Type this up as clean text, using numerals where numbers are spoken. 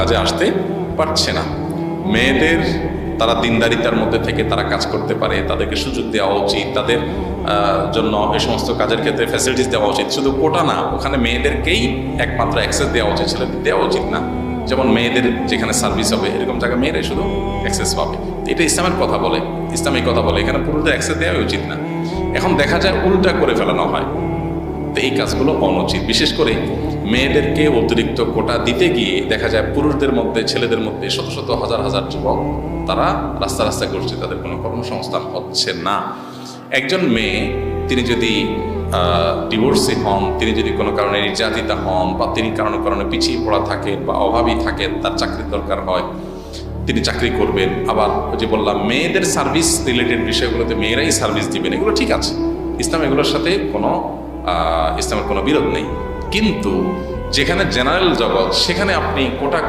কাজে আসতে পারছে না। মেয়েদের তারা দিনদারিতার মধ্যে থেকে তারা কাজ করতে পারে, তাদেরকে সুযোগ দেওয়া উচিত, তাদের জন্য এই সমস্ত কাজের ক্ষেত্রে ফ্যাসিলিটিস দেওয়া উচিত। শুধু কোটা না, ওখানে মেয়েদেরকেই একমাত্র অ্যাক্সেস দেওয়া উচিত, ছেলেদের দেওয়া উচিত না। যেমন মেয়েদের যেখানে সার্ভিস হবে এরকম জায়গায় মেয়েরাই শুধু অ্যাক্সেস পাবে। এটা ইসলামের কথা বলে, ইসলামিক কথা বলে, এখানে পুরুষদের অ্যাক্সেস দেওয়া উচিত না। এখন দেখা যায় উল্টা করে ফেলানো হয়। তো এই কাজগুলো অনুচিত। বিশেষ করে মেয়েদেরকে অতিরিক্ত কোটা দিতে গিয়ে দেখা যায় পুরুষদের মধ্যে, ছেলেদের মধ্যে শত শত হাজার হাজার যুবক তারা রাস্তা রাস্তায় ঘুরছে, তাদের কোনো কর্মসংস্থান হচ্ছে না। একজন মেয়ে তিনি যদি ডিভোর্সি হন, তিনি যদি কোনো কারণে নির্যাতিতা হন, বা তিনি কারণে পিছিয়ে পড়া থাকেন বা অভাবী থাকেন, তার চাকরির দরকার হয়, তিনি চাকরি করবেন। আবার যে বললাম মেয়েদের সার্ভিস রিলেটেড বিষয়গুলোতে মেয়েরাই সার্ভিস দিবেন, এগুলো ঠিক আছে, ইসলাম এগুলোর সাথে কোনো ইসলামের কোনো বিরোধ নেই। কিন্তু যেখানে জেনারেল জগৎ, সেখানে আপনি কোটা